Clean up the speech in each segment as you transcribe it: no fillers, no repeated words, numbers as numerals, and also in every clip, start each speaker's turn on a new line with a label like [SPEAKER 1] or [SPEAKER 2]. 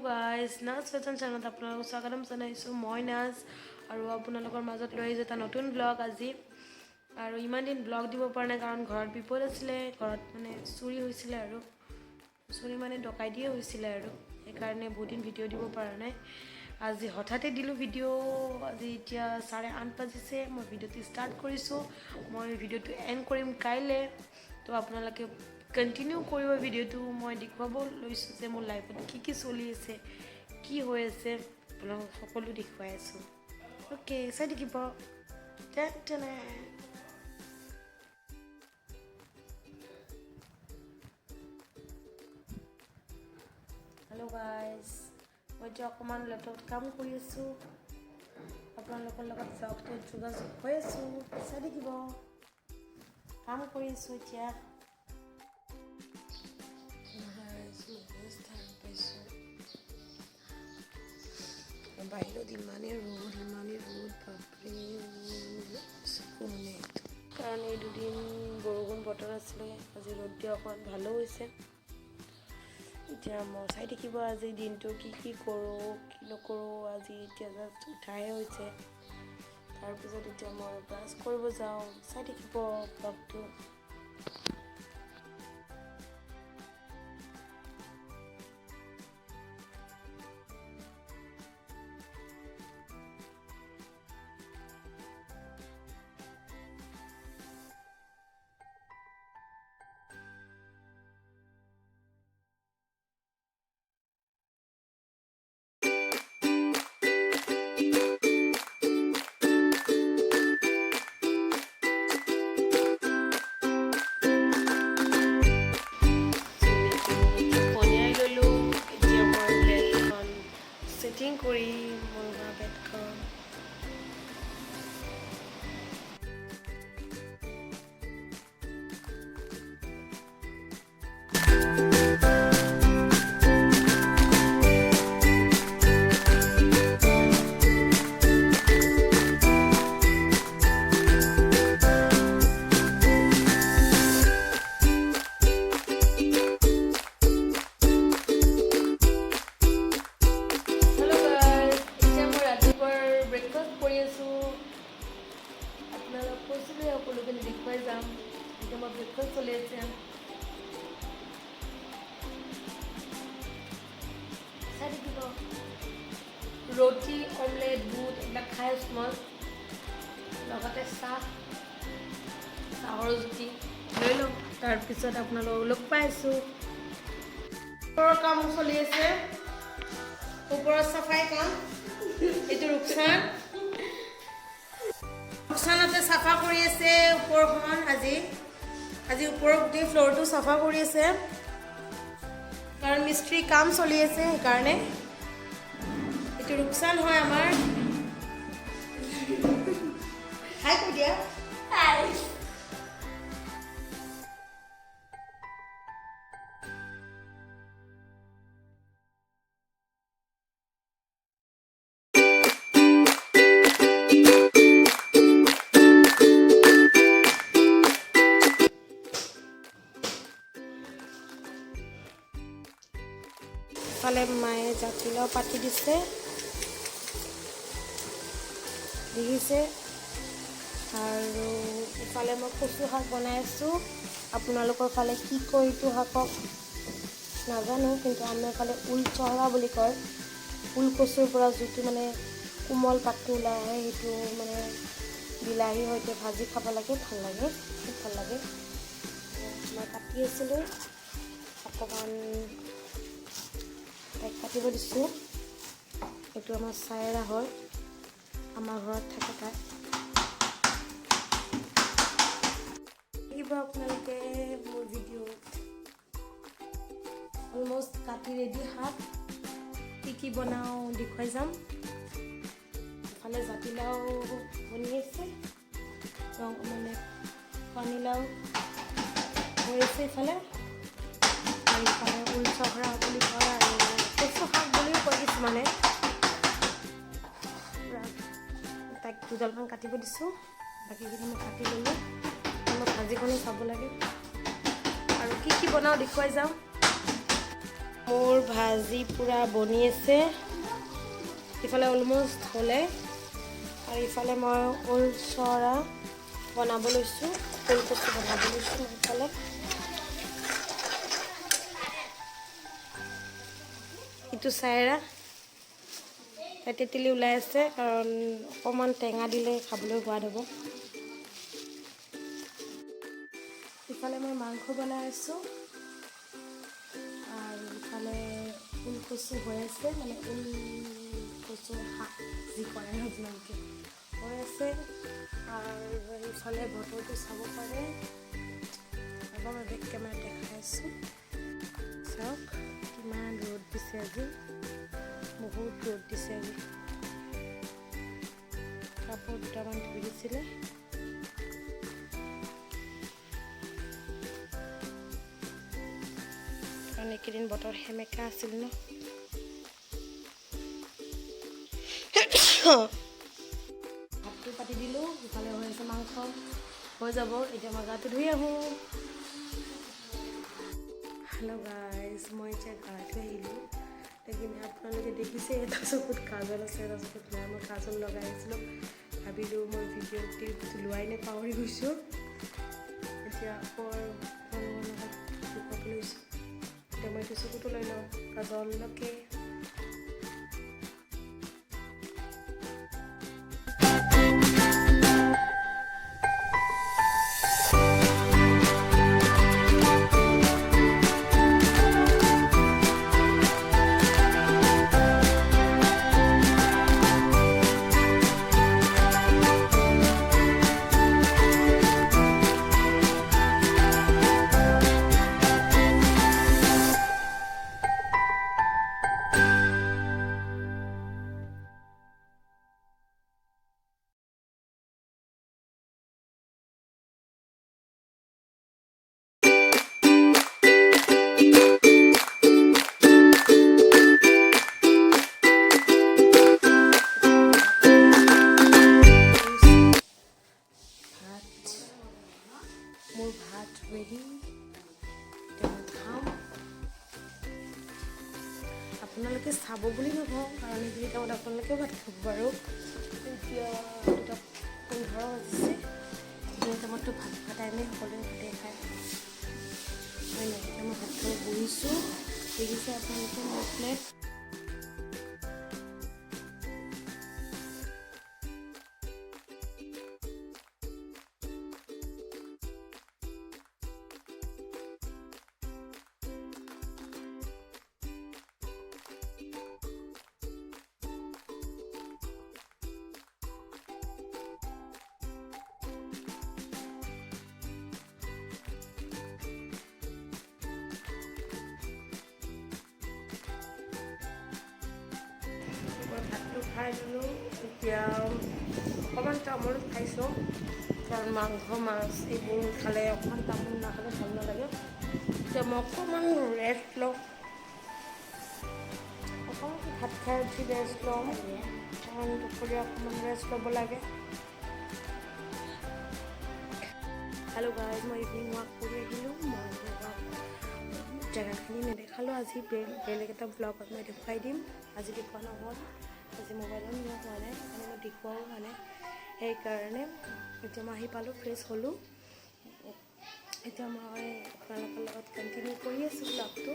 [SPEAKER 1] guys, Nas fashion channel আপোনালোকক স্বাগতম জনাইছো মই নাজ আৰু আপোনালোকৰ মাজত লৈ আহিছো এটা নতুন ব্লগ আজি আৰু ইমান দিন ব্লগ দিব পৰা নাই কাৰণ ঘৰত বিপদ আছিল ঘৰত মানে চুৰি হৈছিল আৰু চুৰি মানে ডকাইতিয়ে হৈছিল আৰু এই কাৰণে বহুত দিন ভিডিও দিব পৰা নাই আজি হঠাতে দিলো ভিডিও আজি এতিয়া 8:30 বাজিছে মই ভিডিওটো ষ্টাৰ্ট কৰিছো মই ভিডিওটো এন্ড কৰিম কাইলে তো আপোনালোকে কন্টিনিউ কৰিব ভিডিওটো মই দেখুৱাব লৈছো যে মোৰ লাইফত কি চলি আছে কি হৈ আছে আপোনালোক সকলো দেখুৱাই আছো ওকে চাই দেখিব টেনে হেল্ল' গাইজ মই এতিয়া অকণমান লেপটপত কাম কৰি আছো আপোনালোকৰ লগত ব্লগটো যোগাযোগ হৈ আছো চাই দেখিব কাম কৰি আছো এতিয়া বাহিৰত ইমানেই ৰ'দ বাপৰে কাৰণ এই দুদিন বৰষুণ বতৰ আছিলে আজি ৰ'দ দিয়া অকণমান ভালো হৈছে এতিয়া মই চাই থাকিব আজি দিনটো কি কৰোঁ কি নকৰোঁ আজি এতিয়া জাষ্ট উঠাহে হৈছে তাৰপিছত এতিয়া মই ব্ৰাছ কৰিব যাওঁ চাই থাকিব ব্লগটো কৰি মোৰ বেডখন দেখুৱাই যাম এতিয়া মই ব্ৰেকফাষ্ট চলি আছে চাই থাকিব ৰুটি অমলেট বুট এইবিলাক খাই আছোঁ মই লগতে চাহৰ জুতি লৈ লওঁ তাৰপিছত আপোনালোকক লগ পাইছোঁ ওপৰৰ কাম চলি আছে ওপৰৰ চাফাই কাম এইটো ৰুকসানতে চাফা কৰি আছে ওপৰখন আজি ওপৰৰ গোটেই ফ্ল'ৰটো চাফা কৰি আছে কাৰণ মিস্ত্ৰী কাম চলি আছে সেইকাৰণে এইটো ৰুকসান হয় আমাৰ হাই কৈ দিয়া হাই ইফালে মায়ে জাতিলাও পাতি দিছে দেখিছে আৰু ইফালে মই কচু শাক বনাই আছোঁ আপোনালোকৰ ফালে কি কয় এইটো শাকক নাজানো কিন্তু আমাৰ ফালে ঊল চহৰা বুলি কয় ঊল কচুৰ পৰা যিটো মানে কোমল পাতটো ওলাই আহে সেইটো মানে বিলাহীৰ সৈতে ভাজি খাব লাগে ভাল লাগে খুব ভাল লাগে মই কাটি আছিলোঁ অকণমান কাটিব দিছোঁ এইটো আমাৰ চায়েৰা হয় আমাৰ ঘৰত থাকে তাই দেখিব আপোনালোকে মোৰ ভিডিঅ'ত অলমষ্ট কাটি ৰেডি শাক কি বনাওঁ দেখুৱাই যাম ইফালে জাতিলাও বনি আছে মানে পানীলাও হৈ আছে ইফালে ঊল চহৰা বুলি কয় আৰু কচু শাক বুলিও কয় কিছুমানে তাইক দুডালমান কাটিব দিছোঁ বাকীখিনি মই কাটি ল'লোঁ মই ভাজিখনো চাব লাগে আৰু কি বনাওঁ দেখুৱাই যাওঁ মোৰ ভাজি পূৰা বনি আছে, ইফালে অলমষ্ট হ'লে, আৰু ইফালে মই ওলচৰা বনাব লৈছোঁ, ওলকচু বনাব লৈছোঁ। ইফালে ইটো চাইৰা তেতেলী ওলাই আছে, কাৰণ অকণমান টেঙা দিলে খাবলৈ সোৱাদ হ'ব। ইফালে মই মাংস বনাই আছোঁ, আৰু ইফালে ওলকচু হৈ আছে, মানে ওলকচু শাক যি কৰে আপোনালোকে হৈ আছে। আৰু ইফালে বতৰটো চাব পাৰে, এবাৰ বেক কেমেৰাত দেখাই আছোঁ। চাওক কিমান ৰ'দ দিছে আজি, বহুত ৰ'দ দিছে আজি। কাপোৰ দুটামান ধুই দিছিলে, কাৰণ এইকেইদিন বতৰ সেমেকা আছিল ন। ভাতটো পাতি দিলোঁ, ইফালে হৈ আছে মাংস, হৈ যাব। এতিয়া মই গাটো ধুই আহোঁ। হেল্ল' গাইজ, মই এতিয়া গা ধুই আহিলোঁ। কিন্তু আপোনালোকে দেখিছে এটা চকুত কাজল আছে, এটা চকুত নাই। মই কাজল লগাই আছিলোঁ, ভাবিলোঁ মই ভিডিঅ' ক্লিপটো লোৱাই নে পাহৰি গৈছোঁ। এতিয়া আকৌ লুকাব লৈছোঁ। এতিয়া মই এইটো চকুটো লৈ লওঁ কাজলকে। মোৰ ভাত ৰেডি, খাম। আপোনালোকে চাব বুলি নকওঁ, কাৰণ এইখিনি টাইমত আপোনালোকেও ভাত খাব বাৰু। এতিয়া 2:15 বাজিছে, এইখিনি টাইমততো ভাত খোৱা টাইমেই, সকলোৱে ভাতেই খায় হয় নাই। এতিয়া মই ভাত খাব বহিছোঁ, দেখিছে আপোনালোকে মোৰ প্লেট। ভাতটো খাই দিলোঁ, এতিয়া অকণমান তামোল খাইছোঁ, কাৰণ মাংস মাছ এইবোৰ খালে অকণমান তামোল নাখালে ভাল নালাগে। এতিয়া মই অকণমান ৰেষ্ট লওঁ, অকণমান ভাত খাই উঠি ৰেষ্ট লওঁ, কাৰণ দুপৰীয়া অকণমান ৰেষ্ট ল'ব লাগে। হেল্ল' গাইজ, মই ইভিনিং ৱাক কৰি আহিলোঁ। মই জেগাখিনি নেদেখালোঁ আজি, বেলেগ এটা ব্লগত মই দেখুৱাই দিম। আজি দেখুওৱা নহ'ল, আজি মোবাইলত হোৱা নাই, মানে মই দেখুৱাও মানে সেইকাৰণে। এতিয়া মই আহি পালোঁ, ফ্ৰেছ হ'লোঁ। এতিয়া মই আপোনালোকৰ লগত কণ্টিনিউ কৰি আছোঁ ব্লগটো।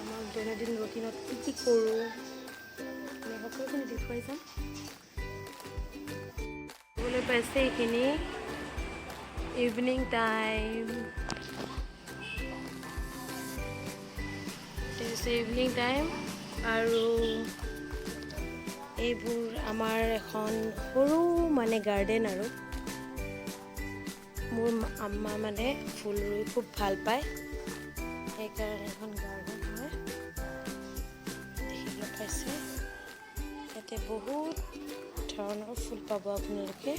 [SPEAKER 1] মই দৈনন্দিন ৰুটিনত কি কৰোঁ মানে সকলোখিনি দেখুৱাই যাম। ক'বলৈ পাইছে এইখিনি ইভিনিং টাইম, ইভিনিং টাইম, আৰু এইবোৰ আমাৰ এখন সৰু মানে গাৰ্ডেন। আৰু মোৰ আম্মা মানে ফুল ৰুই খুব ভাল পায়, সেইকাৰণে এখন গাৰ্ডেন হয়। দেখিবলৈ পাইছে, ইয়াতে বহুত ধৰণৰ ফুল পাব আপোনালোকে।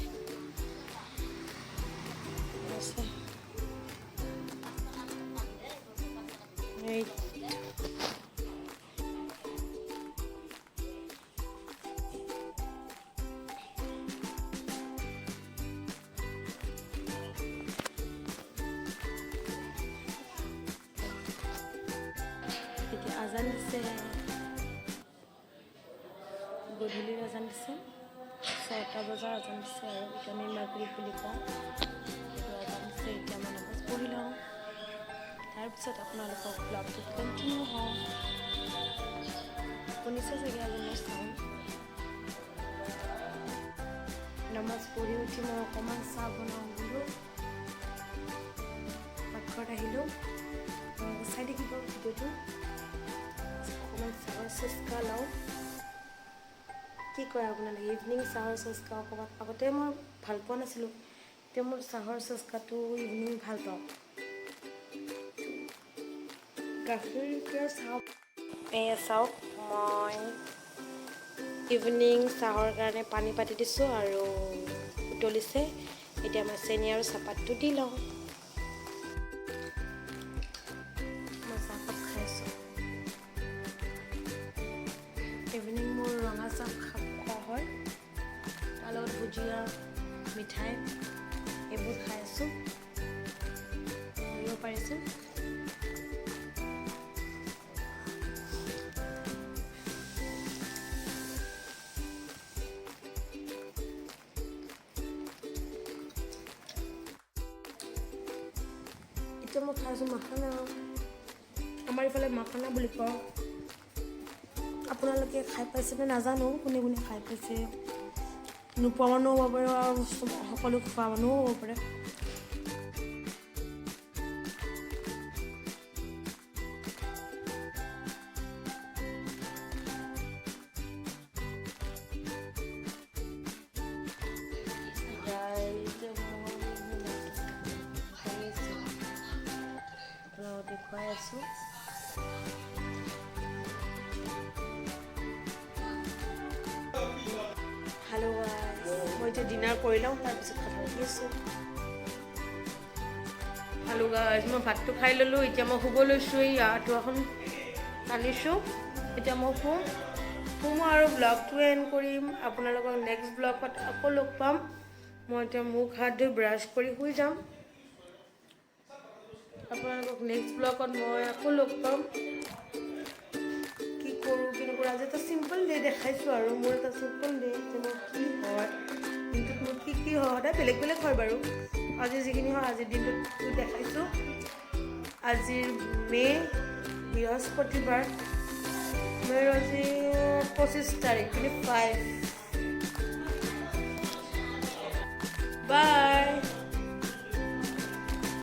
[SPEAKER 1] আজান দিছে, গধূলিৰ আজান দিছে, 6টা বজাৰ আজান দিছে আৰু এতিয়া আমি মাগৰিব বুলি কওঁ। সেইটো আজান দিছে, এতিয়া মই নামাজ পঢ়ি লওঁ, তাৰপিছত আপোনালোকক ব্লগটো কণ্টিনিউ হওঁ। শুনিছে চাগে আজি মই চাওঁ। নামাজ পঢ়ি উঠি মই অকণমান চাহ বনাওঁ বোলো, পাকঘৰত আহিলোঁ। চাই থাকিব ভিডিঅ'টো, অকণমান চাহৰ চেষ্টা লওঁ। কি কয় আপোনালোকে, ইভিনিং চাহৰ চেষ্টা অকণমান আগতে মই ভাল পোৱা নাছিলোঁ, এতিয়া মোৰ চাহৰ চেষ্টাটো ইভিনিং ভাল পাওঁ। গাখীৰ চাহ এয়া চাওক, মই ইভিনিং চাহৰ কাৰণে পানী পাতি দিছোঁ আৰু উতলিছে। এতিয়া মই চেনি আৰু চাহপাতটো দি লওঁ। মই চাহকাপ খাই আছোঁ। ইভিনিং মোৰ ৰঙা চাহ খোৱা হয়, তাৰ লগত ভুজিয়া, মিঠাই এইবোৰ খাই আছোঁ। কৰিব পাৰিছোঁ। এতিয়া মই খাইছোঁ মাখানা, আমাৰ ইফালে মাখানা বুলি কওঁ। আপোনালোকে খাই পাইছেনে নাজানো, কোনে কোনে খাই পাইছে। নোপোৱা মানুহো হ'ব পাৰে আৰু সকলো খোৱা মানুহো হ'ব পাৰে। দেখুৱাই আছোঁ। হেল্ল' গাইজ, মই এতিয়া ডিনাৰ কৰি লওঁ, তাৰপিছত কথা পাতি আছোঁ। হেল্ল' গাইজ, মই ভাতটো খাই ল'লোঁ, এতিয়া মই শুব লৈছোঁ। এই আঁঠুৱা এখন টানিছোঁ, এতিয়া মই শুম আৰু ব্লগটো এণ্ড কৰিম। আপোনালোকক নেক্সট ব্লগত আকৌ লগ পাম। মই এতিয়া মুখ হাত ধুই ব্ৰাছ কৰি শুই যাম। আপোনালোকক নেক্সট ব্লগত মই আকৌ লগ পাম। কি কৰোঁ কি নকৰোঁ, আজি এটা চিম্পল ডে দেখাইছোঁ আৰু মোৰ এটা চিম্পল ডে যে মোৰ কি হয়, দিনটোত মোৰ কি হয়, সদায় বেলেগ বেলেগ হয় বাৰু। আজি যিখিনি হয় আজিৰ দিনটোত দেখাইছোঁ। আজিৰ বৃহস্পতিবাৰ, মে'ৰ আজি 25 তাৰিখ 25। বাই।